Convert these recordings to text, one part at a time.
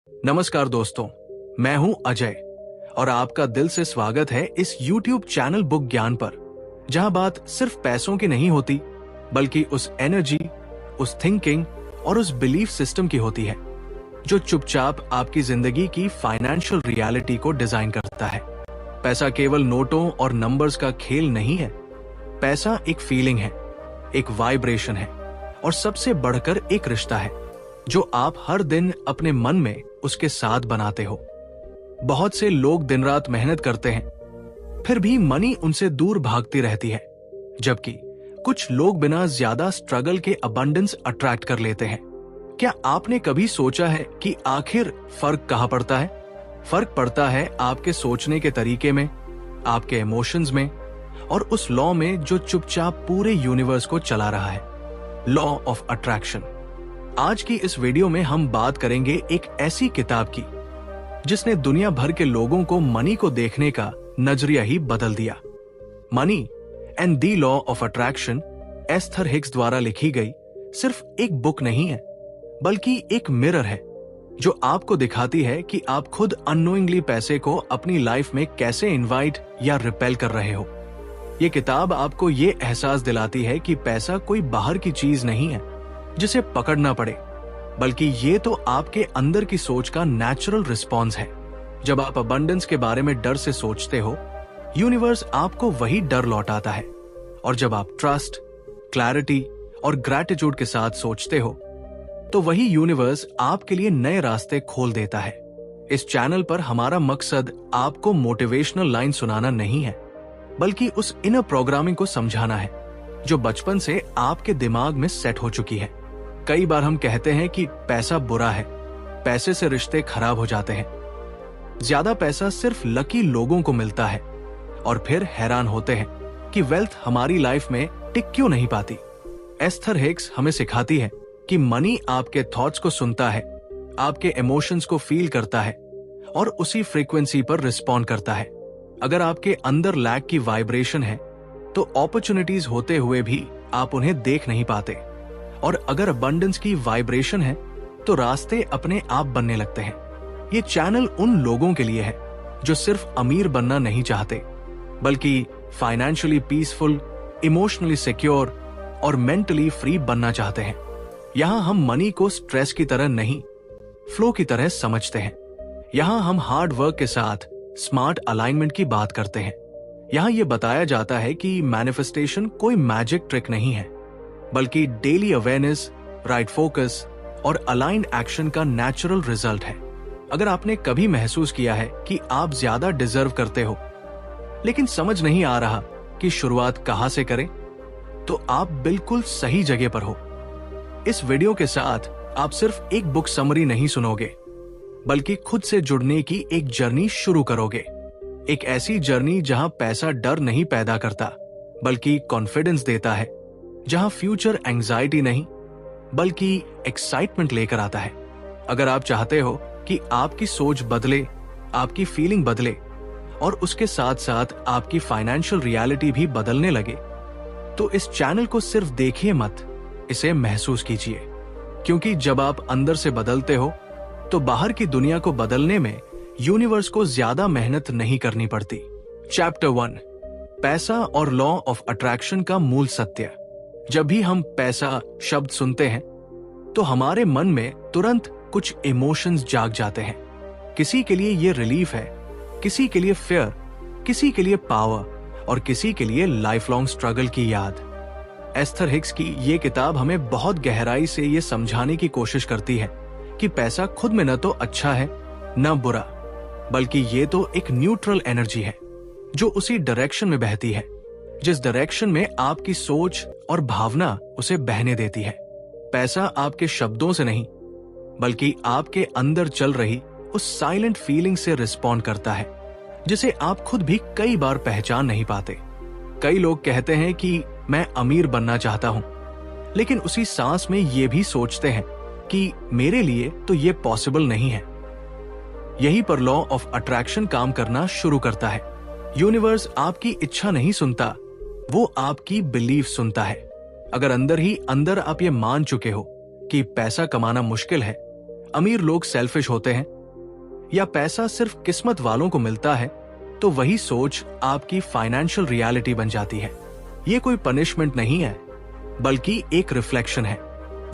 नमस्कार दोस्तों, मैं हूं अजय और आपका दिल से स्वागत है इस YouTube चैनल बुक ज्ञान पर, जहां बात सिर्फ पैसों की नहीं होती बल्कि उस एनर्जी, उस थिंकिंग और उस बिलीफ सिस्टम की होती है जो चुपचाप आपकी जिंदगी की फाइनेंशियल रियलिटी को डिजाइन करता है। पैसा केवल नोटों और नंबर्स का खेल नहीं है। पैसा एक फीलिंग है, एक वाइब्रेशन है और सबसे बढ़कर एक रिश्ता है जो आप हर दिन अपने मन में उसके साथ बनाते हो। बहुत से लोग दिन रात मेहनत करते हैं, फिर भी मनी उनसे दूर भागती रहती है, जबकि कुछ लोग बिना ज्यादा स्ट्रगल के अबंडेंस अट्रैक्ट कर लेते हैं। क्या आपने कभी सोचा है कि आखिर फर्क कहां पड़ता है? फर्क पड़ता है आपके सोचने के तरीके में, आपके इमोशंस में और उस लॉ में जो चुपचाप पूरे यूनिवर्स को चला रहा है, लॉ ऑफ अट्रैक्शन। आज की इस वीडियो में हम बात करेंगे एक ऐसी किताब की जिसने दुनिया भर के लोगों को मनी को देखने का नजरिया ही बदल दिया। Money and the law of attraction Esther Hicks द्वारा लिखी गई सिर्फ एक बुक नहीं है, बल्कि एक मिरर है जो आपको दिखाती है कि आप खुद अननोइंगली पैसे को अपनी लाइफ में कैसे इनवाइट या रिपेल कर रहे हो। ये किताब आपको ये एहसास दिलाती है कि पैसा कोई बाहर की चीज नहीं है जिसे पकड़ना पड़े, बल्कि ये तो आपके अंदर की सोच का नेचुरल रिस्पॉन्स है। जब आप अबंडेंस के बारे में डर से सोचते हो, यूनिवर्स आपको वही डर लौटाता है, और जब आप ट्रस्ट, क्लैरिटी और ग्रैटिट्यूड के साथ सोचते हो तो वही यूनिवर्स आपके लिए नए रास्ते खोल देता है। इस चैनल पर हमारा मकसद आपको मोटिवेशनल लाइन सुनाना नहीं है, बल्कि उस इनर प्रोग्रामिंग को समझाना है जो बचपन से आपके दिमाग में सेट हो चुकी है। कई बार हम कहते हैं कि पैसा बुरा है, पैसे से रिश्ते खराब हो जाते हैं, ज्यादा पैसा सिर्फ लकी लोगों को मिलता है, और फिर हैरान होते हैं कि वेल्थ हमारी लाइफ में टिक क्यों नहीं पाती। एस्थर हिक्स हमें सिखाती है कि मनी आपके थॉट्स को सुनता है, आपके इमोशंस को फील करता है और उसी फ्रीक्वेंसी पर रिस्पॉन्ड करता है। अगर आपके अंदर लैक की वाइब्रेशन है तो अपॉर्चुनिटीज होते हुए भी आप उन्हें देख नहीं पाते, और अगर अबंडेंस की वाइब्रेशन है तो रास्ते अपने आप बनने लगते हैं। ये चैनल उन लोगों के लिए है जो सिर्फ अमीर बनना नहीं चाहते, बल्कि फाइनेंशियली पीसफुल, इमोशनली सिक्योर और मेंटली फ्री बनना चाहते हैं। यहां हम मनी को स्ट्रेस की तरह नहीं, फ्लो की तरह समझते हैं। यहां हम हार्ड वर्क के साथ स्मार्ट अलाइनमेंट की बात करते हैं। यहां यह बताया जाता है कि मैनिफेस्टेशन कोई मैजिक ट्रिक नहीं है, बल्कि डेली अवेयरनेस, राइट फोकस और अलाइंड एक्शन का नेचुरल रिजल्ट है। अगर आपने कभी महसूस किया है कि आप ज्यादा डिजर्व करते हो, लेकिन समझ नहीं आ रहा कि शुरुआत कहां से करें, तो आप बिल्कुल सही जगह पर हो। इस वीडियो के साथ आप सिर्फ एक बुक समरी नहीं सुनोगे, बल्कि खुद से जुड़ने की एक जर्नी शुरू करोगे। एक ऐसी जर्नी जहां पैसा डर नहीं पैदा करता, बल्कि कॉन्फिडेंस देता है, जहां फ्यूचर एंजाइटी नहीं बल्कि एक्साइटमेंट लेकर आता है। अगर आप चाहते हो कि आपकी सोच बदले, आपकी फीलिंग बदले और उसके साथ साथ आपकी फाइनेंशियल रियलिटी भी बदलने लगे, तो इस चैनल को सिर्फ देखिए मत, इसे महसूस कीजिए। क्योंकि जब आप अंदर से बदलते हो तो बाहर की दुनिया को बदलने में यूनिवर्स को ज्यादा मेहनत नहीं करनी पड़ती। चैप्टर 1, पैसा और लॉ ऑफ अट्रैक्शन का मूल सत्य। जब भी हम पैसा शब्द सुनते हैं तो हमारे मन में तुरंत कुछ इमोशंस जाग जाते हैं। किसी के लिए ये रिलीफ है, किसी के लिए फेयर, किसी के लिए पावर और किसी के लिए लाइफ लॉन्ग स्ट्रगल की याद। एस्थर हिक्स की ये किताब हमें बहुत गहराई से ये समझाने की कोशिश करती है कि पैसा खुद में न तो अच्छा है न बुरा, बल्कि ये तो एक न्यूट्रल एनर्जी है जो उसी डायरेक्शन में बहती है जिस डायरेक्शन में आपकी सोच और भावना उसे बहने देती है। पैसा आपके शब्दों से नहीं, बल्कि आपके अंदर चल रही उस साइलेंट फीलिंग से रिस्पॉन्ड करता है, जिसे आप खुद भी कई बार पहचान नहीं पाते। कई लोग कहते हैं कि मैं अमीर बनना चाहता हूं, लेकिन उसी सांस में ये भी सोचते हैं कि मेरे लिए तो ये पॉसिबल नहीं है। यहीं पर लॉ ऑफ अट्रैक्शन काम करना शुरू करता है। यूनिवर्स आपकी इच्छा नहीं सुनता, वो आपकी बिलीफ सुनता है। अगर अंदर ही अंदर आप ये मान चुके हो कि पैसा कमाना मुश्किल है अमीर लोग सेल्फिश होते हैं या पैसा सिर्फ किस्मत वालों को मिलता है, तो वही सोच आपकी फाइनेंशियल रियलिटी बन जाती है। ये कोई पनिशमेंट नहीं है, बल्कि एक रिफ्लेक्शन है।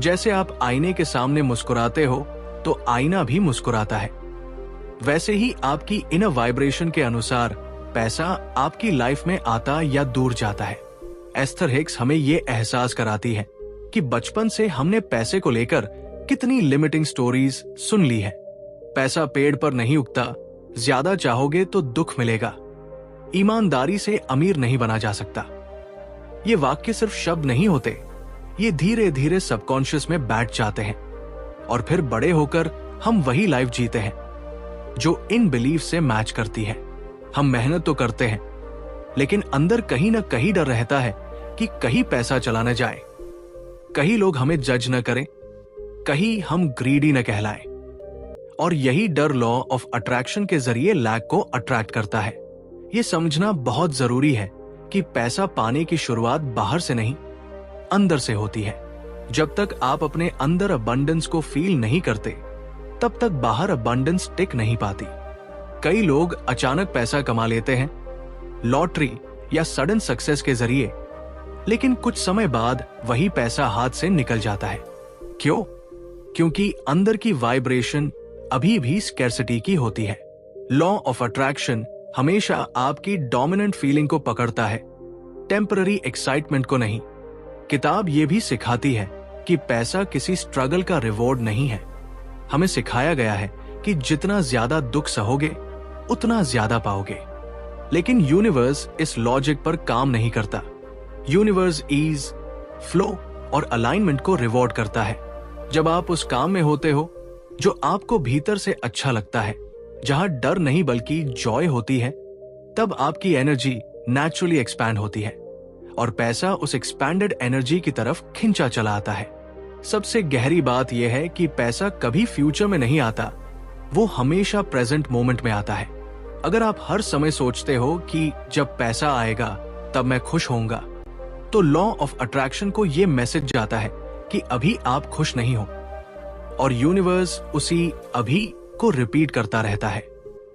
जैसे आप आईने के सामने मुस्कुराते हो तो आईना भी मुस्कुराता है, वैसे ही आपकी इनर वाइब्रेशन के अनुसार पैसा आपकी लाइफ में आता या दूर जाता है। एस्थर हिक्स हमें ये एहसास कराती है कि बचपन से हमने पैसे को लेकर कितनी लिमिटिंग स्टोरीज सुन ली है। पैसा पेड़ पर नहीं उगता, ज्यादा चाहोगे तो दुख मिलेगा, ईमानदारी से अमीर नहीं बना जा सकता। ये वाक्य सिर्फ शब्द नहीं होते, ये धीरे धीरे सबकॉन्शियस में बैठ जाते हैं और फिर बड़े होकर हम वही लाइफ जीते हैं जो इन बिलीफ से मैच करती है। हम मेहनत तो करते हैं, लेकिन अंदर कहीं ना कहीं डर रहता है कि कहीं पैसा चला न जाए, कहीं लोग हमें जज न करें, कहीं हम ग्रीडी न कहलाएं। और यही डर लॉ ऑफ अट्रैक्शन के जरिए लैक को अट्रैक्ट करता है। यह समझना बहुत जरूरी है कि पैसा पाने की शुरुआत बाहर से नहीं, अंदर से होती है। जब तक आप अपने अंदर अबंडेंस को फील नहीं करते, तब तक बाहर अबंडेंस टिक नहीं पाती। कई लोग अचानक पैसा कमा लेते हैं, लॉटरी या सडन सक्सेस के जरिए, लेकिन कुछ समय बाद वही पैसा हाथ से निकल जाता है। क्यों? क्योंकि अंदर की वाइब्रेशन अभी भी स्कैर्सिटी की होती है। लॉ ऑफ अट्रैक्शन हमेशा आपकी डोमिनेंट फीलिंग को पकड़ता है, टेम्पररी एक्साइटमेंट को नहीं। किताब ये भी सिखाती है कि पैसा किसी स्ट्रगल का रिवॉर्ड नहीं है। हमें सिखाया गया है कि जितना ज्यादा दुख सहोगे उतना ज्यादा पाओगे, लेकिन यूनिवर्स इस लॉजिक पर काम नहीं करता। यूनिवर्स ईज, फ्लो और अलाइनमेंट को रिवॉर्ड करता है। जब आप उस काम में होते हो जो आपको भीतर से अच्छा लगता है, जहां डर नहीं बल्कि जॉय होती है, तब आपकी एनर्जी नेचुरली एक्सपैंड होती है और पैसा उस एक्सपैंडेड एनर्जी की तरफ खिंचा चला आता है। सबसे गहरी बात यह है कि पैसा कभी फ्यूचर में नहीं आता, वो हमेशा प्रेजेंट मोमेंट में आता है। अगर आप हर समय सोचते हो कि जब पैसा आएगा तब मैं खुश होऊंगा, तो लॉ ऑफ अट्रैक्शन को यह मैसेज जाता है कि अभी आप खुश नहीं हो, और यूनिवर्स उसी अभी को रिपीट करता रहता है।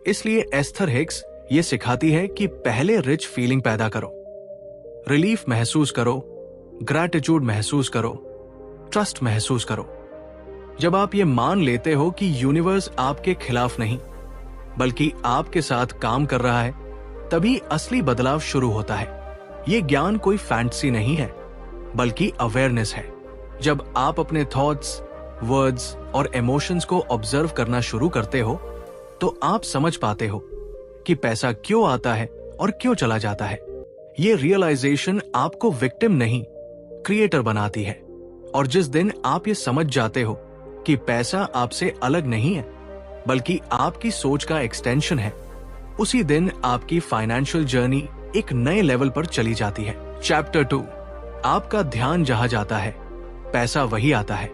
इसलिए एस्थर हिक्स ये सिखाती है कि पहले रिच फीलिंग पैदा करो, रिलीफ महसूस करो, ग्रैटिट्यूड महसूस करो, ट्रस्ट महसूस करो। जब आप ये मान लेते हो कि यूनिवर्स आपके खिलाफ नहीं बल्कि आपके साथ काम कर रहा है, तभी असली बदलाव शुरू होता है। ये ज्ञान कोई फैंटेसी नहीं है, बल्कि अवेयरनेस है। जब आप अपने थॉट्स, वर्ड्स और इमोशंस को ऑब्जर्व करना शुरू करते हो, तो आप समझ पाते हो कि पैसा क्यों आता है और क्यों चला जाता है। ये रियलाइजेशन आपको विक्टिम नहीं, क्रिएटर बनाती है। और जिस दिन आप ये समझ जाते हो कि पैसा आपसे अलग नहीं है बल्कि आपकी सोच का एक्सटेंशन है, उसी दिन आपकी फाइनेंशियल जर्नी एक नए लेवल पर चली जाती है। चैप्टर 2, आपका ध्यान जहां जाता है पैसा वही आता है।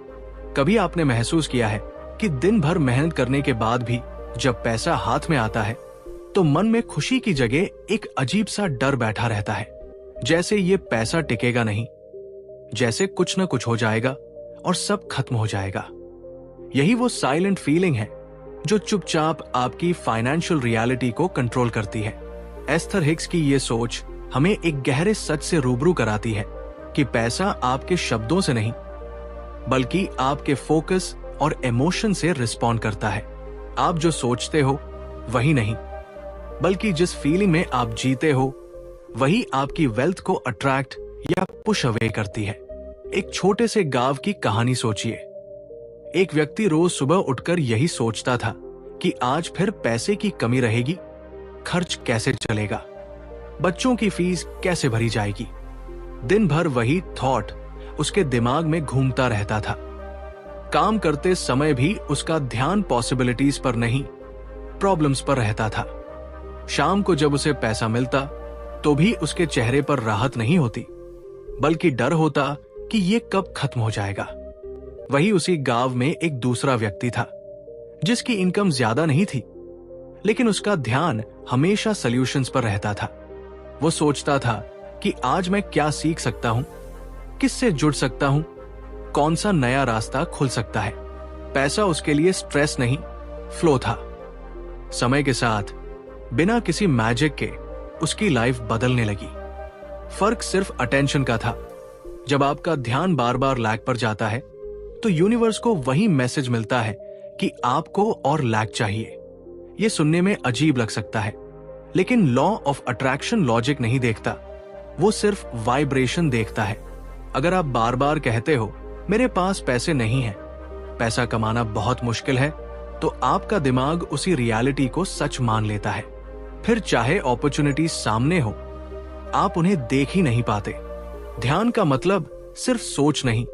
कभी आपने महसूस किया है कि दिन भर मेहनत करने के बाद भी जब पैसा हाथ में आता है तो मन में खुशी की जगह एक अजीब सा डर बैठा रहता है, जैसे ये पैसा टिकेगा नहीं, जैसे कुछ न कुछ हो जाएगा और सब खत्म हो जाएगा। यही वो साइलेंट फीलिंग है जो चुपचाप आपकी फाइनेंशियल रियलिटी को कंट्रोल करती है। एस्थर हिक्स की ये सोच हमें एक गहरे सच से रूबरू कराती है कि पैसा आपके शब्दों से नहीं बल्कि आपके फोकस और इमोशन से रिस्पॉन्ड करता है। आप जो सोचते हो वही नहीं, बल्कि जिस फीलिंग में आप जीते हो वही आपकी वेल्थ को अट्रैक्ट या पुश अवे करती है। एक छोटे से गांव की कहानी सोचिए। एक व्यक्ति रोज सुबह उठकर यही सोचता था कि आज फिर पैसे की कमी रहेगी, खर्च कैसे चलेगा, बच्चों की फीस कैसे भरी जाएगी। दिन भर वही थॉट उसके दिमाग में घूमता रहता था। काम करते समय भी उसका ध्यान पॉसिबिलिटीज पर नहीं, प्रॉब्लम्स पर रहता था। शाम को जब उसे पैसा मिलता तो भी उसके चेहरे पर राहत नहीं होती, बल्कि डर होता कि ये कब खत्म हो जाएगा। वही उसी गांव में एक दूसरा व्यक्ति था जिसकी इनकम ज्यादा नहीं थी, लेकिन उसका ध्यान हमेशा सॉल्यूशंस पर रहता था। वो सोचता था कि आज मैं क्या सीख सकता हूं, किससे जुड़ सकता हूं, कौन सा नया रास्ता खुल सकता है। पैसा उसके लिए स्ट्रेस नहीं, फ्लो था। समय के साथ बिना किसी मैजिक के उसकी लाइफ बदलने लगी। फर्क सिर्फ अटेंशन का था। जब आपका ध्यान बार बार लैक पर जाता है तो यूनिवर्स को वही मैसेज मिलता है कि आपको और लैक चाहिए। यह सुनने में अजीब लग सकता है, लेकिन लॉ ऑफ अट्रैक्शन लॉजिक नहीं देखता, वो सिर्फ वाइब्रेशन देखता है। अगर आप बार बार कहते हो मेरे पास पैसे नहीं है, पैसा कमाना बहुत मुश्किल है, तो आपका दिमाग उसी रियलिटी को सच मान लेता है। फिर चाहे अपॉर्चुनिटी सामने हो, आप उन्हें देख ही नहीं पाते। ध्यान का मतलब सिर्फ सोच नहीं,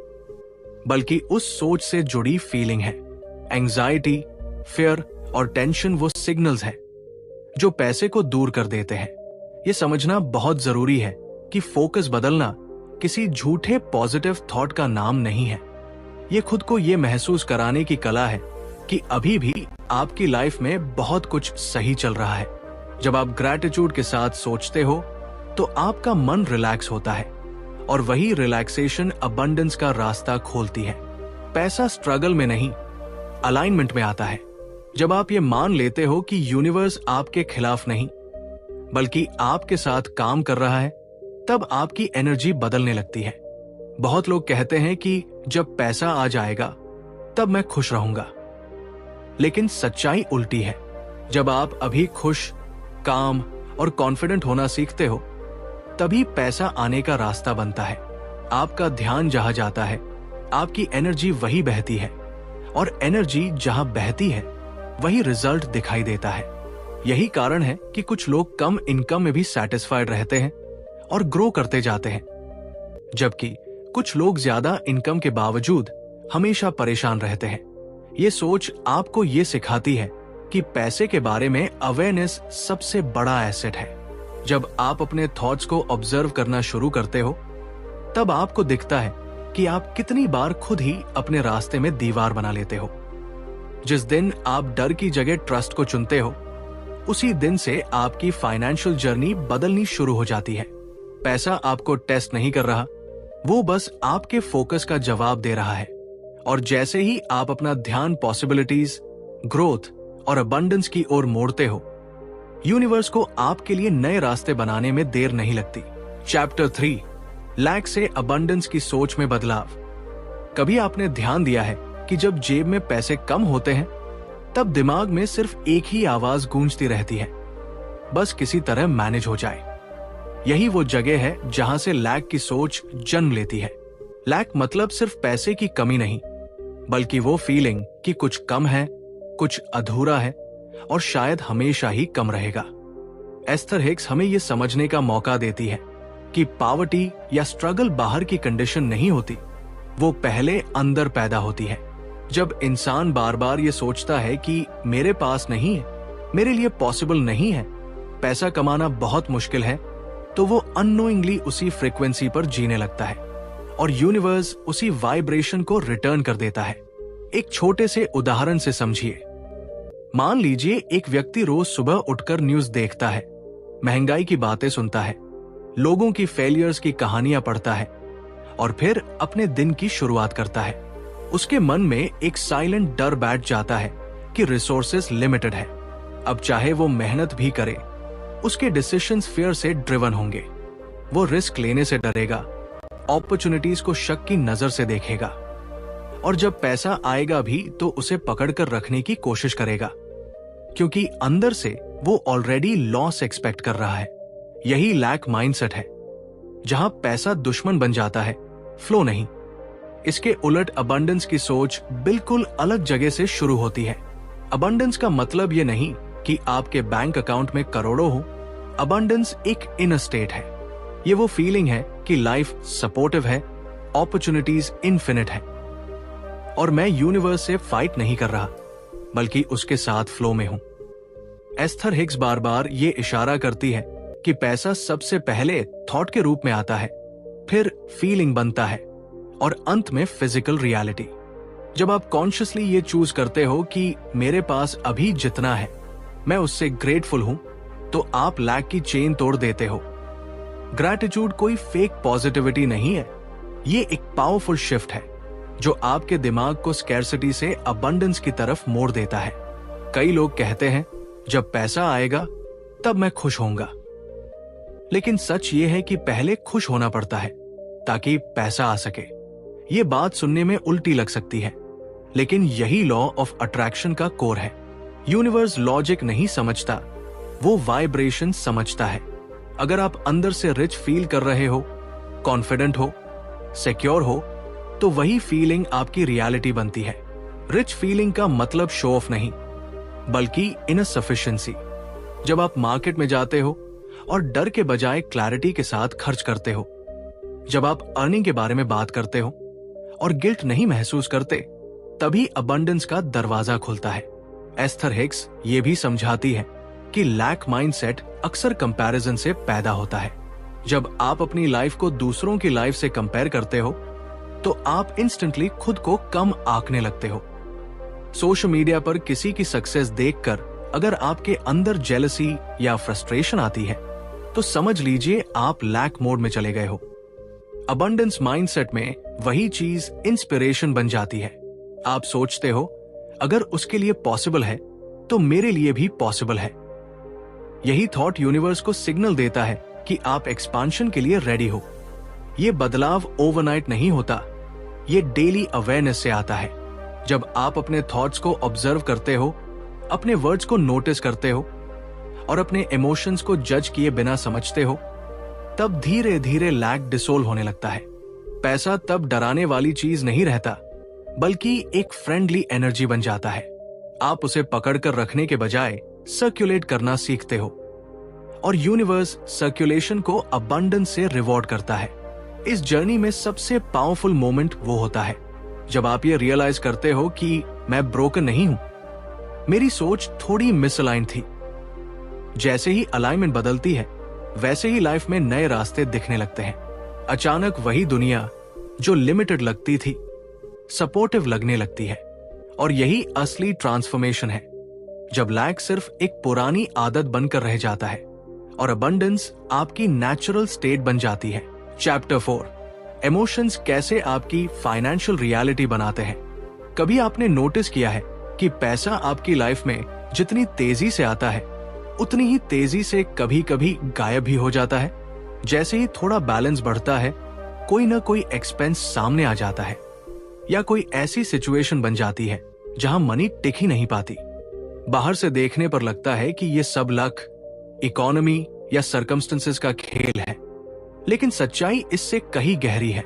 बल्कि उस सोच से जुड़ी फीलिंग है। एंजाइटी, फियर और टेंशन वो सिग्नल्स हैं जो पैसे को दूर कर देते हैं। ये समझना बहुत जरूरी है कि फोकस बदलना किसी झूठे पॉजिटिव थॉट का नाम नहीं है। ये खुद को ये महसूस कराने की कला है कि अभी भी आपकी लाइफ में बहुत कुछ सही चल रहा है। जब आप ग्रैटिट्यूड के साथ सोचते हो तो आपका मन रिलैक्स होता है, और वही रिलैक्सेशन अबंडेंस का रास्ता खोलती है। पैसा स्ट्रगल में नहीं, अलाइनमेंट में आता है। जब आप ये मान लेते हो कि यूनिवर्स आपके खिलाफ नहीं बल्कि आपके साथ काम कर रहा है, तब आपकी एनर्जी बदलने लगती है। बहुत लोग कहते हैं कि जब पैसा आ जाएगा तब मैं खुश रहूंगा, लेकिन सच्चाई उल्टी है। जब आप अभी खुश, काम और कॉन्फिडेंट होना सीखते हो, तभी पैसा आने का रास्ता बनता है। आपका ध्यान जहां जाता है, आपकी एनर्जी वही बहती है, और एनर्जी जहां बहती है वही रिजल्ट दिखाई देता है। यही कारण है कि कुछ लोग कम इनकम में भी सेटिस्फाइड रहते हैं और ग्रो करते जाते हैं, जबकि कुछ लोग ज्यादा इनकम के बावजूद हमेशा परेशान रहते हैं। ये सोच आपको ये सिखाती है कि पैसे के बारे में अवेयरनेस सबसे बड़ा एसेट है। जब आप अपने थॉट्स को ऑब्जर्व करना शुरू करते हो, तब आपको दिखता है कि आप कितनी बार खुद ही अपने रास्ते में दीवार बना लेते हो। जिस दिन आप डर की जगह ट्रस्ट को चुनते हो, उसी दिन से आपकी फाइनेंशियल जर्नी बदलनी शुरू हो जाती है। पैसा आपको टेस्ट नहीं कर रहा, वो बस आपके फोकस का जवाब दे रहा है। और जैसे ही आप अपना ध्यान पॉसिबिलिटीज, ग्रोथ और अबंडेंस की ओर मोड़ते हो, यूनिवर्स को आपके लिए नए रास्ते बनाने में देर नहीं लगती। चैप्टर 3, लैक से अबंडेंस की सोच में बदलाव। कभी आपने ध्यान दिया है कि जब जेब में पैसे कम होते हैं, तब दिमाग में सिर्फ एक ही आवाज गूंजती रहती है, बस किसी तरह मैनेज हो जाए। यही वो जगह है जहां से लैक की सोच जन्म लेती है। लैक मतलब सिर्फ पैसे की कमी नहीं, बल्कि वो फीलिंग कि कुछ कम है, कुछ अधूरा है और शायद हमेशा ही कम रहेगा। एस्थर हिक्स हमें यह समझने का मौका देती है कि पॉवर्टी या स्ट्रगल बाहर की कंडीशन नहीं होती, वो पहले अंदर पैदा होती है। जब इंसान बार बार ये सोचता है कि मेरे पास नहीं है, मेरे लिए पॉसिबल नहीं है, पैसा कमाना बहुत मुश्किल है, तो वो अननोइंगली उसी फ्रीक्वेंसी पर जीने लगता है और यूनिवर्स उसी वाइब्रेशन को रिटर्न कर देता है। एक छोटे से उदाहरण से समझिए। मान लीजिए एक व्यक्ति रोज सुबह उठकर न्यूज देखता है, महंगाई की बातें सुनता है, लोगों की फेलियर्स की कहानियां पढ़ता है और फिर अपने दिन की शुरुआत करता है। उसके मन में एक साइलेंट डर बैठ जाता है कि रिसोर्सेस लिमिटेड है। अब चाहे वो मेहनत भी करे, उसके डिसीजंस फियर से ड्रिवन होंगे। वो रिस्क लेने से डरेगा, अपॉर्चुनिटीज को शक की नजर से देखेगा, और जब पैसा आएगा भी तो उसे पकड़कर रखने की कोशिश करेगा, क्योंकि अंदर से वो ऑलरेडी लॉस एक्सपेक्ट कर रहा है। यही लैक माइंडसेट है, जहां पैसा दुश्मन बन जाता है, फ्लो नहीं। इसके उलट अबंडेंस की सोच बिल्कुल अलग जगह से शुरू होती है। अबंडेंस का मतलब ये नहीं कि आपके बैंक अकाउंट में करोड़ों हो। अबंडेंस एक इनर स्टेट है। ये वो फीलिंग है कि लाइफ सपोर्टिव है, अपॉर्चुनिटीज इनफिनिट है, और मैं यूनिवर्स से फाइट नहीं कर रहा, बल्कि उसके साथ फ्लो में हूं। एस्थर हिक्स बार बार ये इशारा करती है कि पैसा सबसे पहले थॉट के रूप में आता है, फिर फीलिंग बनता है और अंत में फिजिकल रियलिटी। जब आप कॉन्शियसली ये चूज करते हो कि मेरे पास अभी जितना है मैं उससे ग्रेटफुल हूं, तो आप लैक की चेन तोड़ देते हो। ग्रैटिट्यूड कोई फेक पॉजिटिविटी नहीं है, ये एक पावरफुल शिफ्ट है। जो आपके दिमाग को स्कैर्सिटी से अबंडेंस की तरफ मोड़ देता है। कई लोग कहते हैं जब पैसा आएगा तब मैं खुश होऊंगा, लेकिन सच ये है कि पहले खुश होना पड़ता है ताकि पैसा आ सके। ये बात सुनने में उल्टी लग सकती है, लेकिन यही लॉ ऑफ अट्रैक्शन का कोर है। यूनिवर्स लॉजिक नहीं समझता, वो वाइब्रेशन समझता है। अगर आप अंदर से रिच फील कर रहे हो, कॉन्फिडेंट हो, सिक्योर हो, तो वही फीलिंग आपकी रियलिटी बनती है। रिच फीलिंग का मतलब शो ऑफ नहीं, बल्कि इनर सफिशिएंसी। जब आप मार्केट में जाते हो और डर के बजाय क्लैरिटी के साथ खर्च करते हो, जब आप अर्निंग के बारे में बात करते हो और गिल्ट नहीं महसूस करते, तभी अबंडेंस का दरवाजा खुलता है। एस्थर हिक्स ये भी समझाती है कि लैक माइंडसेट अक्सर कंपैरिजन से पैदा होता है। जब आप अपनी लाइफ को दूसरों की लाइफ से कंपेयर करते हो, तो आप इंस्टेंटली खुद को कम आंकने लगते हो। सोशल मीडिया पर किसी की सक्सेस देखकर अगर आपके अंदर जेलसी या फ्रस्ट्रेशन आती है, तो समझ लीजिए आप लैक मोड में चले गए हो। अबंडेंस माइंडसेट में वही चीज इंस्पिरेशन बन जाती है। आप सोचते हो अगर उसके लिए पॉसिबल है तो मेरे लिए भी पॉसिबल है। यही थॉट यूनिवर्स को सिग्नल देता है कि आप एक्सपांशन के लिए रेडी हो। यह बदलाव ओवरनाइट नहीं होता, ये डेली अवेयरनेस से आता है। जब आप अपने थॉट्स को ऑब्जर्व करते हो, अपने वर्ड्स को नोटिस करते हो और अपने इमोशंस को जज किए बिना समझते हो, तब धीरे धीरे लैक डिसोल्व होने लगता है। पैसा तब डराने वाली चीज नहीं रहता, बल्कि एक फ्रेंडली एनर्जी बन जाता है। आप उसे पकड़कर रखने के बजाय सर्कुलेट करना सीखते हो, और यूनिवर्स सर्कुलेशन को अबंडेंस से रिवॉर्ड करता है। इस जर्नी में सबसे पावरफुल मोमेंट वो होता है जब आप ये रियलाइज करते हो कि मैं ब्रोकन नहीं हूं, मेरी सोच थोड़ी मिसअलाइन थी। जैसे ही अलाइनमेंट बदलती है, वैसे ही लाइफ में नए रास्ते दिखने लगते हैं। अचानक वही दुनिया जो लिमिटेड लगती थी, सपोर्टिव लगने लगती है। और यही असली ट्रांसफॉर्मेशन है, जब लैक सिर्फ एक पुरानी आदत बनकर रह जाता है और अबंडेंस आपकी नेचुरल स्टेट बन जाती है। चैप्टर 4, इमोशंस कैसे आपकी फाइनेंशियल रियलिटी बनाते हैं। कभी आपने नोटिस किया है कि पैसा आपकी लाइफ में जितनी तेजी से आता है, उतनी ही तेजी से कभी कभी गायब भी हो जाता है। जैसे ही थोड़ा बैलेंस बढ़ता है, कोई ना कोई एक्सपेंस सामने आ जाता है, या कोई ऐसी सिचुएशन बन जाती है जहां मनी टिक ही नहीं पाती। बाहर से देखने पर लगता है कि ये सब लक, इकोनॉमी या सर्कमस्टेंसेस का खेल है, लेकिन सच्चाई इससे कहीं गहरी है।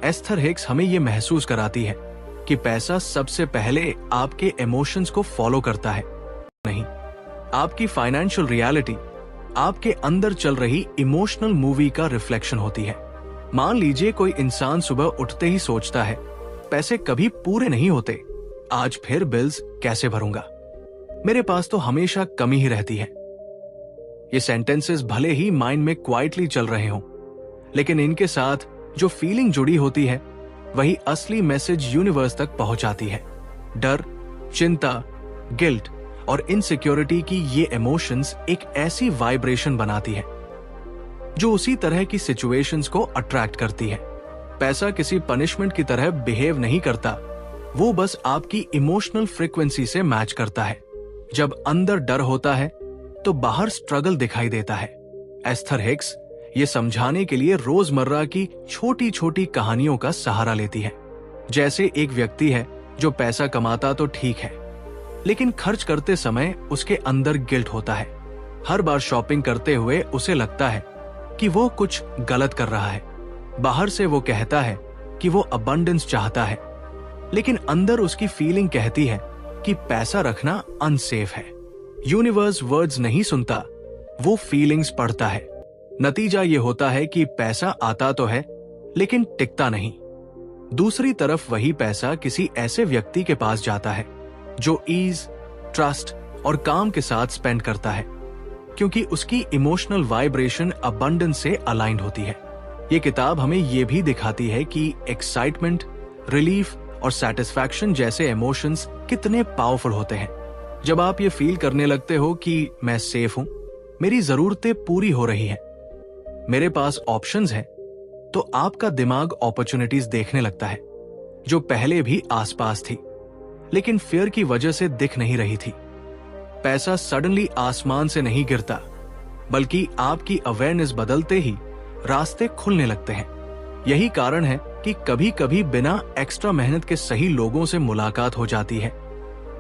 एस्थर हिक्स हमें यह महसूस कराती है कि पैसा सबसे पहले आपके इमोशंस को फॉलो करता है, नहीं। आपकी फाइनेंशियल रियलिटी आपके अंदर चल रही इमोशनल मूवी का रिफ्लेक्शन होती है। मान लीजिए कोई इंसान सुबह उठते ही सोचता है, पैसे कभी पूरे नहीं होते, आज फिर बिल्स कैसे भरूंगा, मेरे पास तो हमेशा कमी ही रहती है। ये सेंटेंसेस भले ही माइंड में क्वाइटली चल रहे हों, लेकिन इनके साथ जो फीलिंग जुड़ी होती है, वही असली मैसेज यूनिवर्स तक पहुंचाती है। डर, चिंता, गिल्ट और इनसिक्योरिटी की ये इमोशंस एक ऐसी वाइब्रेशन बनाती है जो उसी तरह की सिचुएशंस को अट्रैक्ट करती है। पैसा किसी पनिशमेंट की तरह बिहेव नहीं करता, वो बस आपकी इमोशनल फ्रीक्वेंसी से मैच करता है। जब अंदर डर होता है तो बाहर स्ट्रगल दिखाई देता है। एस्थर हिक्स ये समझाने के लिए रोजमर्रा की छोटी छोटी कहानियों का सहारा लेती है। जैसे एक व्यक्ति है जो पैसा कमाता तो ठीक है, लेकिन खर्च करते समय उसके अंदर गिल्ट होता है। हर बार शॉपिंग करते हुए उसे लगता है कि वो कुछ गलत कर रहा है। बाहर से वो कहता है कि वो अबंडेंस चाहता है, लेकिन अंदर उसकी फीलिंग कहती है कि पैसा रखना अनसेफ है। यूनिवर्स वर्ड्स नहीं सुनता, वो फीलिंग्स पढ़ता है। नतीजा ये होता है कि पैसा आता तो है, लेकिन टिकता नहीं। दूसरी तरफ वही पैसा किसी ऐसे व्यक्ति के पास जाता है जो ईज, ट्रस्ट और काम के साथ स्पेंड करता है, क्योंकि उसकी इमोशनल वाइब्रेशन अबंडेंस से अलाइंड होती है। ये किताब हमें ये भी दिखाती है कि एक्साइटमेंट, रिलीफ और सेटिस्फैक्शन जैसे इमोशंस कितने पावरफुल होते हैं। जब आप ये फील करने लगते हो कि मैं सेफ हूं, मेरी जरूरतें पूरी हो रही हैं, मेरे पास ऑप्शंस हैं, तो आपका दिमाग अपॉर्चुनिटीज देखने लगता है। जो पहले भी आसपास थी लेकिन फियर की वजह से दिख नहीं रही थी। पैसा सडनली आसमान से नहीं गिरता, बल्कि आपकी अवेयरनेस बदलते ही रास्ते खुलने लगते हैं। यही कारण है कि कभी कभी बिना एक्स्ट्रा मेहनत के सही लोगों से मुलाकात हो जाती है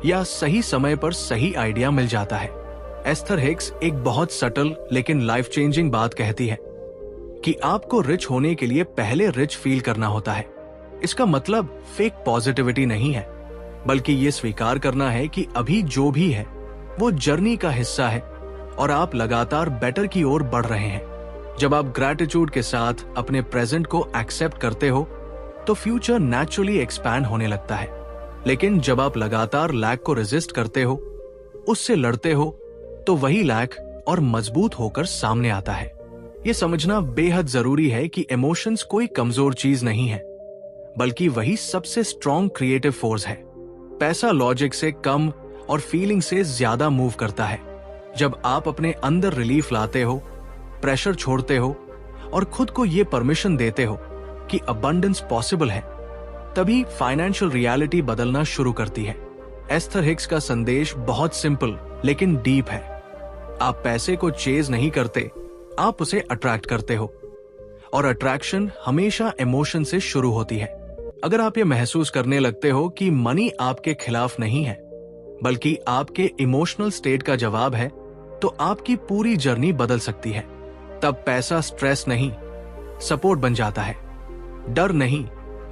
या सही समय पर सही आइडिया मिल जाता है। एस्थर हिक्स एक बहुत सटल लेकिन लाइफ चेंजिंग बात कहती है कि आपको रिच होने के लिए पहले रिच फील करना होता है। इसका मतलब फेक पॉजिटिविटी नहीं है, बल्कि ये स्वीकार करना है कि अभी जो भी है वो जर्नी का हिस्सा है और आप लगातार बेटर की ओर बढ़ रहे हैं। जब आप ग्रैटिट्यूड के साथ अपने प्रेजेंट को एक्सेप्ट करते हो तो फ्यूचर नेचुरली एक्सपैंड होने लगता है। लेकिन जब आप लगातार लैक को रेजिस्ट करते हो, उससे लड़ते हो, तो वही लैक और मजबूत होकर सामने आता है। यह समझना बेहद जरूरी है कि इमोशंस कोई कमजोर चीज नहीं है, बल्कि वही सबसे स्ट्रॉन्ग क्रिएटिव फोर्स है। पैसा लॉजिक से कम और फीलिंग से ज्यादा मूव करता है। जब आप अपने अंदर रिलीफ लाते हो, प्रेशर छोड़ते हो और खुद को ये परमिशन देते हो कि अबंडेंस पॉसिबल है, तभी फाइनेंशियल रियलिटी बदलना शुरू करती है। एस्थर हिक्स का संदेश बहुत सिंपल लेकिन डीप है। आप पैसे को चेज नहीं करते, आप उसे अट्रैक्ट करते हो, और अट्रैक्शन हमेशा इमोशन से शुरू होती है। अगर आप ये महसूस करने लगते हो कि मनी आपके खिलाफ नहीं है, बल्कि आपके इमोशनल स्टेट का जवाब है, तो आपकी पूरी जर्नी बदल सकती है। तब पैसा स्ट्रेस नहीं, सपोर्ट बन जाता है, डर नहीं,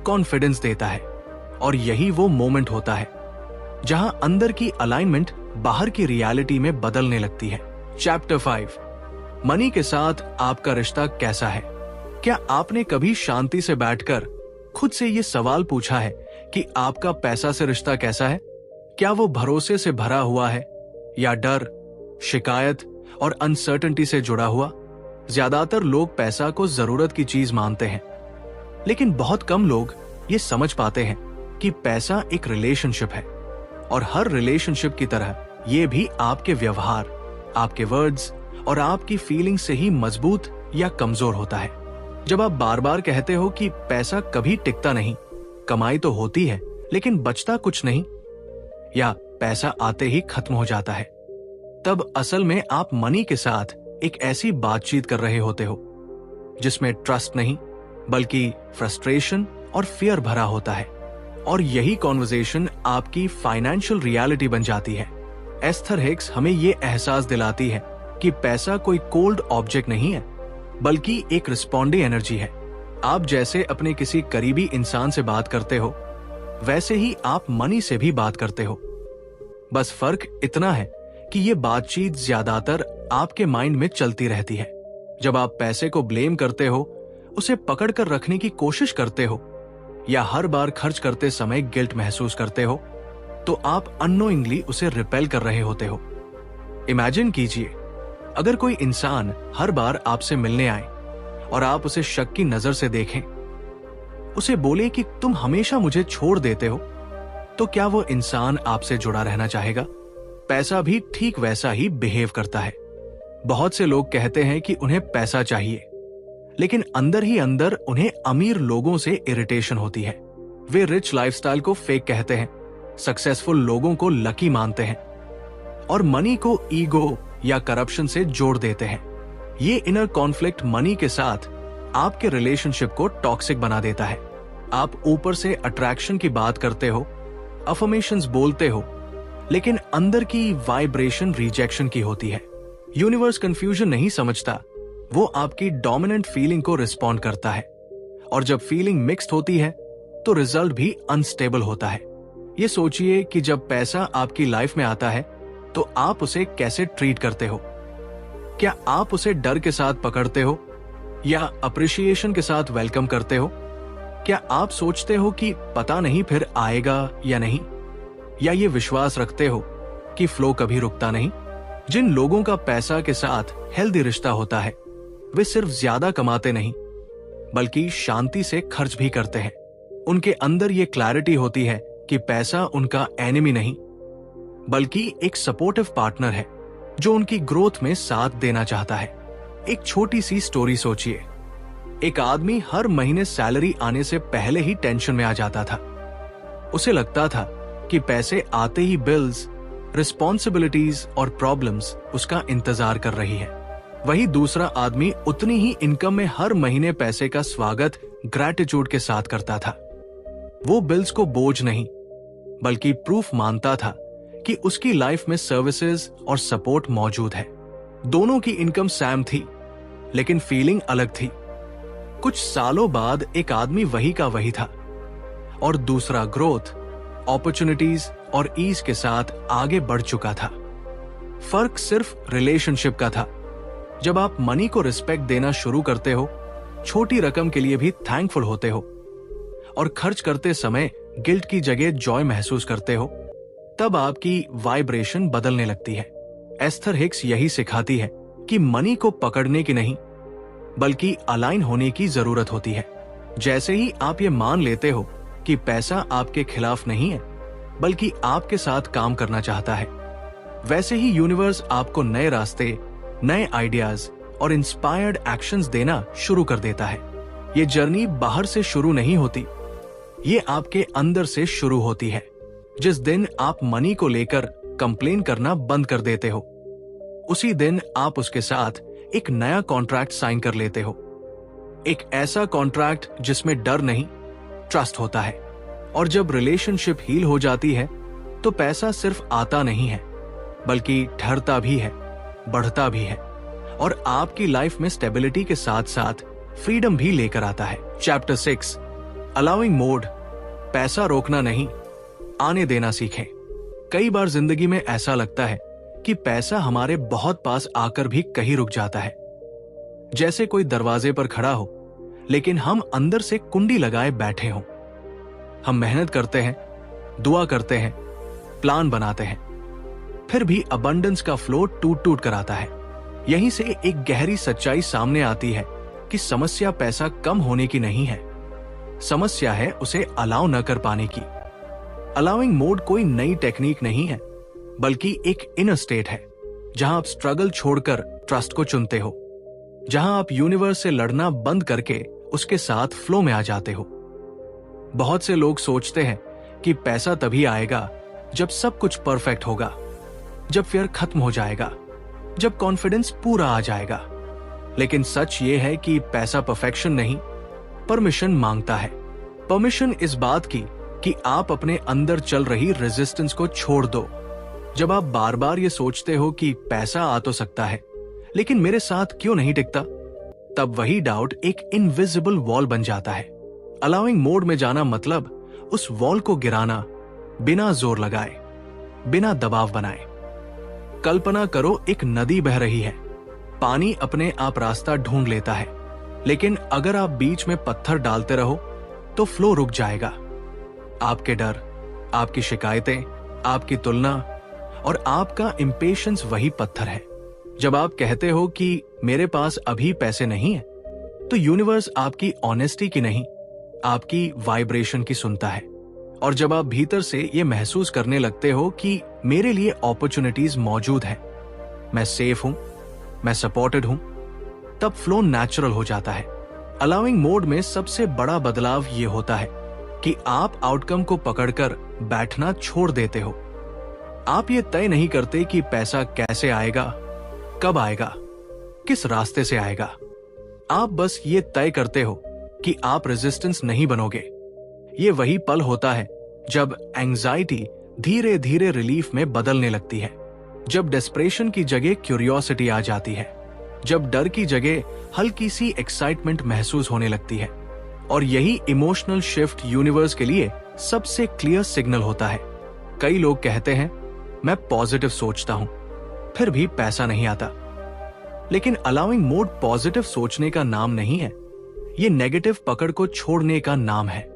कॉन्फिडेंस देता है। और यही वो मोमेंट होता है जहां अंदर की अलाइनमेंट बाहर की रियलिटी में बदलने लगती है। चैप्टर 5, मनी के साथ आपका रिश्ता कैसा है? क्या आपने कभी शांति से बैठकर खुद से ये सवाल पूछा है कि आपका पैसा से रिश्ता कैसा है? क्या वो भरोसे से भरा हुआ है या डर, शिकायत और अनसर्टेनिटी से जुड़ा हुआ? ज्यादातर लोग पैसा को जरूरत की चीज मानते हैं, लेकिन बहुत कम लोग ये समझ पाते हैं कि पैसा एक रिलेशनशिप है, और हर रिलेशनशिप की तरह ये भी आपके व्यवहार, आपके वर्ड्स और आपकी फीलिंग से ही मजबूत या कमजोर होता है। जब आप बार बार कहते हो कि पैसा कभी टिकता नहीं, कमाई तो होती है लेकिन बचता कुछ नहीं, या पैसा आते ही खत्म हो जाता है, तब असल में आप मनी के साथ एक ऐसी बातचीत कर रहे होते हो जिसमें ट्रस्ट नहीं बल्कि फ्रस्ट्रेशन और फियर भरा होता है। और यही कॉन्वर्सेशन आपकी फाइनेंशियल रियलिटी बन जाती है। एस्थर हिक्स हमें ये एहसास दिलाती है कि पैसा कोई कोल्ड ऑब्जेक्ट नहीं है, बल्कि एक रिस्पॉन्डिंग एनर्जी है। आप जैसे अपने किसी करीबी इंसान से बात करते हो, वैसे ही आप मनी से भी बात करते हो। बस फर्क इतना है कि ये बातचीत ज्यादातर आपके माइंड में चलती रहती है। जब आप पैसे को ब्लेम करते हो, उसे पकड़ कर रखने की कोशिश करते हो, या हर बार खर्च करते समय गिल्ट महसूस करते हो, तो आप अननोइंगली उसे रिपेल कर रहे होते हो। इमेजिन कीजिए, अगर कोई इंसान हर बार आपसे मिलने आए और आप उसे शक की नजर से देखें, उसे बोले कि तुम हमेशा मुझे छोड़ देते हो, तो क्या वो इंसान आपसे जुड़ा रहना चाहेगा? पैसा भी ठीक वैसा ही बिहेव करता है। बहुत से लोग कहते हैं कि उन्हें पैसा चाहिए, लेकिन अंदर ही अंदर उन्हें अमीर लोगों से इरिटेशन होती है। वे रिच लाइफस्टाइल को फेक कहते हैं, सक्सेसफुल लोगों को लकी मानते हैं, और मनी को ईगो या करप्शन से जोड़ देते हैं। ये इनर कॉन्फ्लिक्ट मनी के साथ आपके रिलेशनशिप को टॉक्सिक बना देता है। आप ऊपर से अट्रैक्शन की बात करते हो, अफर्मेशंस बोलते हो, लेकिन अंदर की वाइब्रेशन रिजेक्शन की होती है। यूनिवर्स कंफ्यूजन नहीं समझता, वो आपकी डोमिनेंट फीलिंग को रिस्पॉन्ड करता है, और जब फीलिंग मिक्स्ड होती है तो रिजल्ट भी अनस्टेबल होता है। ये सोचिए कि जब पैसा आपकी लाइफ में आता है तो आप उसे कैसे ट्रीट करते हो? क्या आप उसे डर के साथ पकड़ते हो या अप्रिशिएशन के साथ वेलकम करते हो? क्या आप सोचते हो कि पता नहीं फिर आएगा या नहीं, या ये विश्वास रखते हो कि फ्लो कभी रुकता नहीं? जिन लोगों का पैसा के साथ हेल्दी रिश्ता होता है, वे सिर्फ ज्यादा कमाते नहीं बल्कि शांति से खर्च भी करते हैं। उनके अंदर ये क्लैरिटी होती है कि पैसा उनका एनिमी नहीं बल्कि एक सपोर्टिव पार्टनर है जो उनकी ग्रोथ में साथ देना चाहता है। एक छोटी सी स्टोरी सोचिए। एक आदमी हर महीने सैलरी आने से पहले ही टेंशन में आ जाता था। उसे लगता था कि पैसे आते ही बिल्स, रिस्पॉन्सिबिलिटीज और प्रॉब्लम्स उसका इंतजार कर रही है। वही दूसरा आदमी उतनी ही इनकम में हर महीने पैसे का स्वागत ग्रैटिट्यूड के साथ करता था। वो बिल्स को बोझ नहीं बल्कि प्रूफ मानता था कि उसकी लाइफ में सर्विसेज और सपोर्ट मौजूद है। दोनों की इनकम सेम थी, लेकिन फीलिंग अलग थी। कुछ सालों बाद एक आदमी वही का वही था और दूसरा ग्रोथ, अपॉर्चुनिटीज और ईज के साथ आगे बढ़ चुका था। फर्क सिर्फ रिलेशनशिप का था। जब आप मनी को रिस्पेक्ट देना शुरू करते हो, छोटी रकम के लिए भी थैंकफुल होते हो और खर्च करते समय गिल्ट की जगह जॉय महसूस करते हो, तब आपकी वाइब्रेशन बदलने लगती है। एस्थर हिक्स यही सिखाती है कि मनी को पकड़ने की नहीं बल्कि अलाइन होने की जरूरत होती है। जैसे ही आप ये मान लेते हो कि पैसा आपके खिलाफ नहीं है बल्कि आपके साथ काम करना चाहता है, वैसे ही यूनिवर्स आपको नए रास्ते, नए आइडियाज और इंस्पायर्ड एक्शंस देना शुरू कर देता है। ये जर्नी बाहर से शुरू नहीं होती, ये आपके अंदर से शुरू होती है। जिस दिन आप मनी को लेकर कंप्लेन करना बंद कर देते हो, उसी दिन आप उसके साथ एक नया कॉन्ट्रैक्ट साइन कर लेते हो। एक ऐसा कॉन्ट्रैक्ट जिसमें डर नहीं, ट्रस्ट होता है। और जब रिलेशनशिप हील हो जाती है तो पैसा सिर्फ आता नहीं है बल्कि ठहरता भी है, बढ़ता भी है और आपकी लाइफ में स्टेबिलिटी के साथ साथ फ्रीडम भी लेकर आता है। Chapter 6, allowing mode. पैसा रोकना नहीं, आने देना सीखें। कई बार जिंदगी में ऐसा लगता है कि पैसा हमारे बहुत पास आकर भी कहीं रुक जाता है, जैसे कोई दरवाजे पर खड़ा हो लेकिन हम अंदर से कुंडी लगाए बैठे हों। हम मेहनत करते हैं, दुआ करते हैं, प्लान बनाते हैं, फिर भी अबंडेंस का फ्लो टूट टूट कर आता है। यहीं से एक गहरी सच्चाई सामने आती है कि समस्या पैसा कम होने की नहीं है, समस्या है उसे अलाउ न कर पाने की। अलाउइंग मोड कोई नई टेक्निक नहीं है बल्कि एक इनर स्टेट है जहां आप स्ट्रगल छोड़कर ट्रस्ट को चुनते हो, जहां आप यूनिवर्स से लड़ना बंद करके उसके साथ फ्लो में आ जाते हो। बहुत से लोग सोचते हैं कि पैसा तभी आएगा जब सब कुछ परफेक्ट होगा, जब फियर खत्म हो जाएगा, जब कॉन्फिडेंस पूरा आ जाएगा। लेकिन सच ये है कि पैसा परफेक्शन नहीं, परमिशन मांगता है। परमिशन इस बात की कि आप अपने अंदर चल रही रेजिस्टेंस को छोड़ दो। जब आप बार बार ये सोचते हो कि पैसा आ तो सकता है लेकिन मेरे साथ क्यों नहीं टिकता, तब वही डाउट एक इनविजिबल वॉल बन जाता है। अलाउइंग मोड में जाना मतलब उस वॉल को गिराना, बिना जोर लगाए, बिना दबाव बनाए। कल्पना करो एक नदी बह रही है, पानी अपने आप रास्ता ढूंढ लेता है, लेकिन अगर आप बीच में पत्थर डालते रहो तो फ्लो रुक जाएगा। आपके डर, आपकी शिकायतें, आपकी तुलना और आपका इंपेशेंस वही पत्थर है। जब आप कहते हो कि मेरे पास अभी पैसे नहीं है, तो यूनिवर्स आपकी ऑनेस्टी की नहीं, आपकी वाइब्रेशन की सुनता है। और जब आप भीतर से ये महसूस करने लगते हो कि मेरे लिए अपॉर्चुनिटीज मौजूद है, मैं सेफ हूं, मैं सपोर्टेड हूं, तब फ्लो नेचुरल हो जाता है। अलाउइंग मोड में सबसे बड़ा बदलाव ये होता है कि आप आउटकम को पकड़कर बैठना छोड़ देते हो। आप ये तय नहीं करते कि पैसा कैसे आएगा, कब आएगा, किस रास्ते से आएगा। आप बस ये तय करते हो कि आप रेजिस्टेंस नहीं बनोगे। ये वही पल होता है जब एंजाइटी धीरे धीरे रिलीफ में बदलने लगती है, जब डेस्परेशन की जगह क्यूरियोसिटी आ जाती है, जब डर की जगह हल्की सी एक्साइटमेंट महसूस होने लगती है। और यही इमोशनल शिफ्ट यूनिवर्स के लिए सबसे क्लियर सिग्नल होता है। कई लोग कहते हैं मैं पॉजिटिव सोचता हूं, फिर भी पैसा नहीं आता। लेकिन अलाउइंग मोड पॉजिटिव सोचने का नाम नहीं है, ये नेगेटिव पकड़ को छोड़ने का नाम है।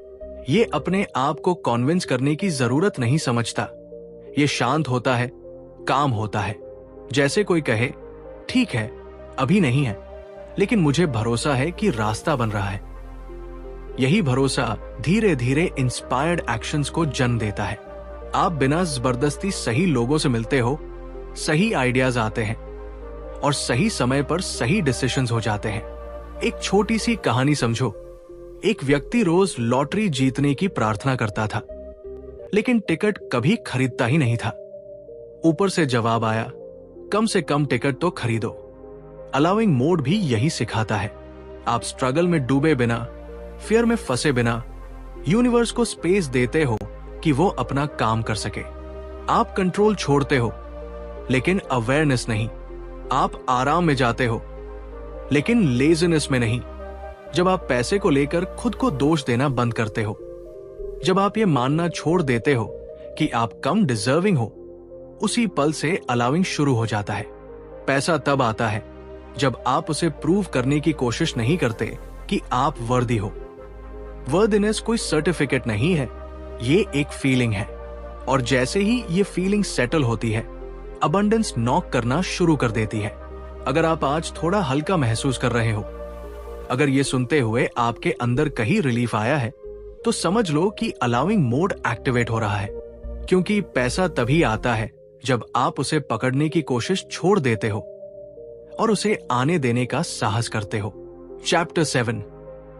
ये अपने आप को कॉन्विंस करने की जरूरत नहीं समझता। ये शांत होता है, काम होता है, जैसे कोई कहे ठीक है अभी नहीं है, लेकिन मुझे भरोसा है कि रास्ता बन रहा है। यही भरोसा धीरे धीरे इंस्पायर्ड एक्शंस को जन्म देता है। आप बिना जबरदस्ती सही लोगों से मिलते हो, सही आइडियाज आते हैं और सही समय पर सही डिसीजंस हो जाते हैं। एक छोटी सी कहानी समझो। एक व्यक्ति रोज लॉटरी जीतने की प्रार्थना करता था। लेकिन टिकट कभी खरीदता ही नहीं था। ऊपर से जवाब आया, कम से कम टिकट तो खरीदो। अलाउइंग मोड भी यही सिखाता है। आप स्ट्रगल में डूबे बिना, फियर में फंसे बिना यूनिवर्स को स्पेस देते हो कि वो अपना काम कर सके। आप कंट्रोल छोड़ते हो, लेकिन अवेयरनेस नहीं। आप आराम में जाते हो, लेकिन लेजीनेस में नहीं। जब आप पैसे को लेकर खुद को दोष देना बंद करते हो, जब आप ये मानना छोड़ देते हो कि आप कम डिजर्विंग हो, उसी पल से अलाउइंग शुरू हो जाता है। पैसा तब आता है जब आप उसे प्रूव करने की कोशिश नहीं करते कि आप वर्दी हो। वर्दीनेस कोई सर्टिफिकेट नहीं है, ये एक फीलिंग है। और जैसे ही ये फीलिंग सेटल होती है, अबंडेंस नॉक करना शुरू कर देती है। अगर आप आज थोड़ा हल्का महसूस कर रहे हो, अगर ये सुनते हुए आपके अंदर कहीं रिलीफ आया है, तो समझ लो कि अलाउइंग मोड एक्टिवेट हो रहा है। क्योंकि पैसा तभी आता है जब आप उसे पकड़ने की कोशिश छोड़ देते हो और उसे आने देने का साहस करते हो। चैप्टर 7,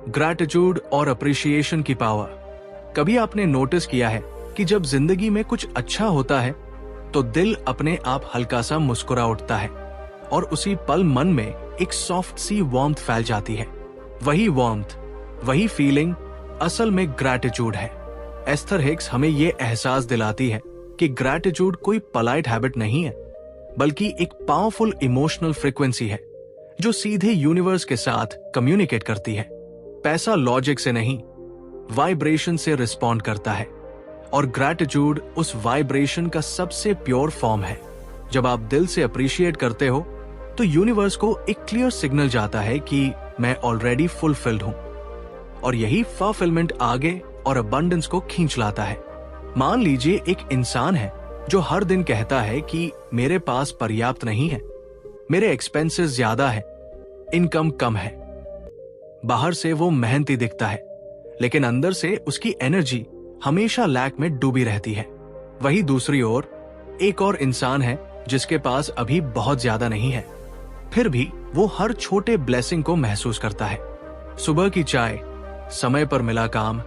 ग्रैटिट्यूड और अप्रिशिएशन की पावर। कभी आपने नोटिस किया है कि जब जिंदगी में कुछ अच्छा होता है तो दिल अपने आप हल्का सा मुस्कुरा उठता है और उसी पल मन में एक सॉफ्ट सी वार्मथ फैल जाती है। वही वार्मथ, वही फीलिंग असल में ग्रैटिट्यूड है। एस्थर हिक्स हमें यह एहसास दिलाती है कि ग्रैटिट्यूड कोई पोलाइट हैबिट नहीं है, बल्कि एक पावरफुल इमोशनल फ्रीक्वेंसी है जो सीधे यूनिवर्स के साथ कम्युनिकेट करती है। पैसा लॉजिक से नहीं, वाइब्रेशन से रिस्पॉन्ड करता है, और ग्रैटिट्यूड उस वाइब्रेशन का सबसे प्योर फॉर्म है। जब आप दिल से अप्रिशिएट करते हो तो यूनिवर्स को एक क्लियर सिग्नल जाता है कि मैं ऑलरेडी फुलफिल्ड हूं, और यही फुलफिलमेंट आगे और अबंडेंस को खींच लाता है। मान लीजिए एक इंसान है जो हर दिन कहता है कि मेरे पास पर्याप्त नहीं है, मेरे एक्सपेंसेस ज्यादा है, इनकम कम है। बाहर से वो मेहनती दिखता है, लेकिन अंदर से उसकी एनर्जी हमेशा लैक में डूबी रहती है। वही दूसरी ओर एक और इंसान है जिसके पास अभी बहुत ज्यादा नहीं है, फिर भी वो हर छोटे ब्लेसिंग को महसूस करता है। सुबह की चाय, समय पर मिला काम,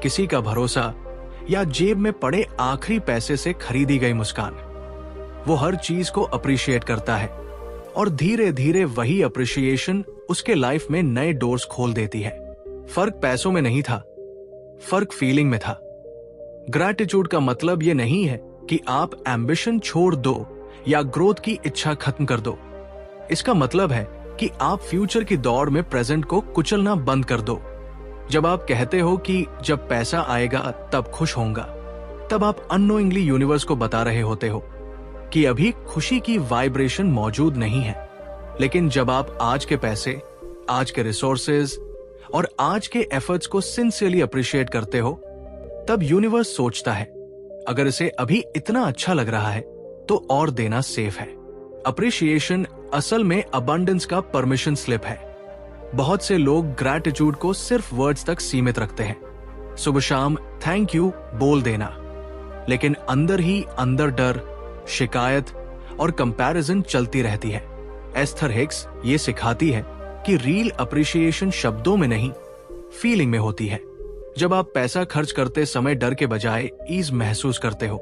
किसी का भरोसा, या जेब में पड़े आखिरी पैसे से खरीदी गई मुस्कान। वो हर चीज को अप्रिशिएट करता है, और धीरे धीरे वही अप्रिशिएशन उसके लाइफ में नए डोर्स खोल देती है। फर्क पैसों में नहीं था, फर्क फीलिंग में था। ग्रैटिट्यूड का मतलब ये नहीं है कि आप एम्बिशन छोड़ दो या ग्रोथ की इच्छा खत्म कर दो। इसका मतलब है कि आप फ्यूचर की दौड़ में प्रेजेंट को कुचलना बंद कर दो। जब आप कहते हो कि जब पैसा आएगा तब खुश होऊंगा, तब आप अननोइंगली यूनिवर्स को बता रहे होते हो कि अभी खुशी की वाइब्रेशन मौजूद नहीं है। लेकिन जब आप आज के पैसे, आज के रिसोर्सेज और आज के एफर्ट्स को सिंसियरली अप्रिशिएट करते हो, तब यूनिवर्स सोचता है अगर इसे अभी इतना अच्छा लग रहा है तो और देना सेफ है। अप्रिशिएशन असल में अबंडेंस का परमिशन स्लिप है। बहुत से लोग ग्रैटिट्यूड को सिर्फ वर्ड्स तक सीमित रखते हैं, सुबह शाम थैंक यू बोल देना, लेकिन अंदर ही अंदर डर, शिकायत और कंपैरिजन चलती रहती है। एस्थर हिक्स ये सिखाती है कि रियल अप्रिशिएशन शब्दों में नहीं, फीलिंग में होती है। जब आप पैसा खर्च करते समय डर के बजाय ईज महसूस करते हो,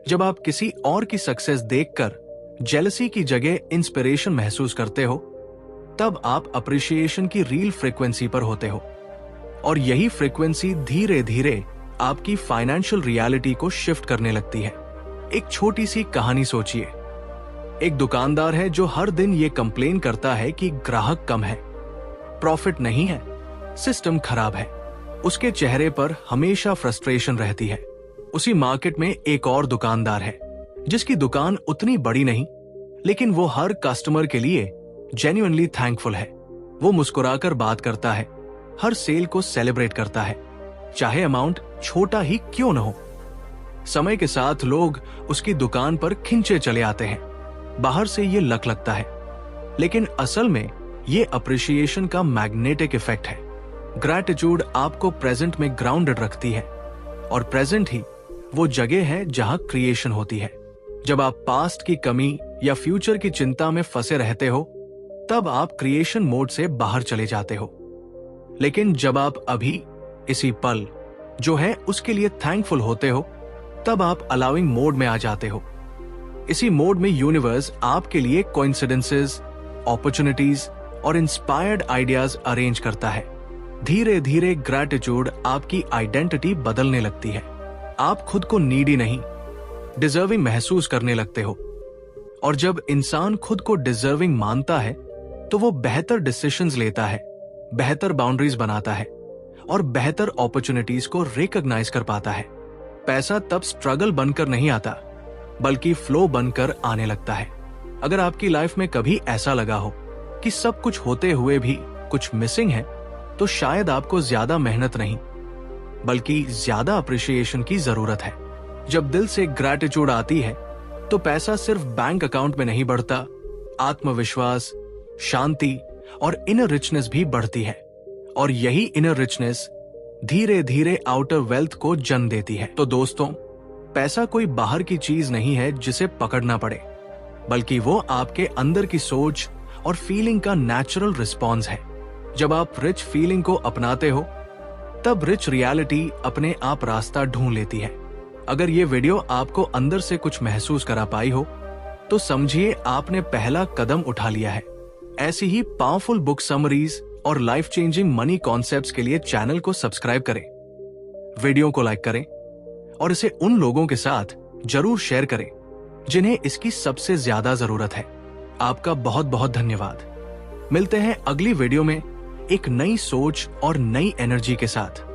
जब आप किसी और की सक्सेस देखकर जेलसी की जगह इंस्पिरेशन महसूस करते हो, तब आप अप्रिशिएशन की रियल फ्रीक्वेंसी पर होते हो। और यही फ्रीक्वेंसी धीरे धीरे आपकी फाइनेंशियल रियलिटी को शिफ्ट करने लगती है। एक छोटी सी कहानी सोचिए। एक दुकानदार है जो हर दिन ये कंप्लेन करता है कि ग्राहक कम है, प्रॉफिट नहीं है, सिस्टम खराब है। उसके चेहरे पर हमेशा फ्रस्ट्रेशन रहती है। उसी मार्केट में एक और दुकानदार है जिसकी दुकान उतनी बड़ी नहीं, लेकिन वो हर कस्टमर के लिए जेन्युइनली थैंकफुल है। वो मुस्कुराकर बात करता है, हर सेल को सेलिब्रेट करता है, चाहे अमाउंट छोटा ही क्यों न हो। समय के साथ लोग उसकी दुकान पर खिंचे चले आते हैं। बाहर से ये लगता है, लेकिन असल में ये अप्रिशिएशन का मैग्नेटिक इफेक्ट है। ग्रैटिट्यूड आपको प्रेजेंट में ग्राउंडेड रखती है, और प्रेजेंट ही वो जगह है जहां क्रिएशन होती है। जब आप पास्ट की कमी या फ्यूचर की चिंता में फंसे रहते हो, तब आप क्रिएशन मोड से बाहर चले जाते हो। लेकिन जब आप अभी इसी पल जो है उसके लिए थैंकफुल होते हो, तब आप अलाउइंग मोड में आ जाते हो। इसी मोड में यूनिवर्स आपके लिए कोइंसिडेंसेस, अपॉर्चुनिटीज और इंस्पायर्ड आइडियाज अरेंज करता है। धीरे धीरे ग्रैटिट्यूड आपकी आइडेंटिटी बदलने लगती है। आप खुद को नीडी नहीं, डिजर्विंग महसूस करने लगते हो। और जब इंसान खुद को डिजर्विंग मानता है तो वो बेहतर डिसीजंस लेता है, बेहतर बाउंड्रीज बनाता है और बेहतर अपॉर्चुनिटीज को रिकॉग्नाइज कर पाता है। पैसा तब स्ट्रगल बनकर नहीं आता, बल्कि फ्लो बनकर आने लगता है। अगर आपकी लाइफ में कभी ऐसा लगा हो कि सब कुछ होते हुए भी कुछ मिसिंग है, तो शायद आपको ज्यादा मेहनत नहीं, बल्कि ज्यादा अप्रिशिएशन की जरूरत है। जब दिल से ग्रैटिट्यूड आती है तो पैसा सिर्फ बैंक अकाउंट में नहीं बढ़ता, आत्मविश्वास, शांति और इनर रिचनेस भी बढ़ती है। और यही इनर रिचनेस धीरे धीरे आउटर वेल्थ को जन्म देती है। तो दोस्तों, पैसा कोई बाहर की चीज नहीं है जिसे पकड़ना पड़े, बल्कि वो आपके अंदर की सोच और फीलिंग का नेचुरल रिस्पॉन्स है। जब आप रिच फीलिंग को अपनाते हो, तब रिच रियलिटी अपने आप रास्ता ढूंढ लेती है। अगर ये वीडियो आपको अंदर से कुछ महसूस करा पाई हो, तो समझिए आपने पहला कदम उठा लिया है। ऐसी ही पावरफुल बुक समरीज और लाइफ चेंजिंग मनी कॉन्सेप्ट्स के लिए चैनल को सब्सक्राइब करें, वीडियो को लाइक करें और इसे उन लोगों के साथ जरूर शेयर करें जिन्हें इसकी सबसे ज्यादा जरूरत है। आपका बहुत बहुत धन्यवाद। मिलते हैं अगली वीडियो में एक नई सोच और नई एनर्जी के साथ।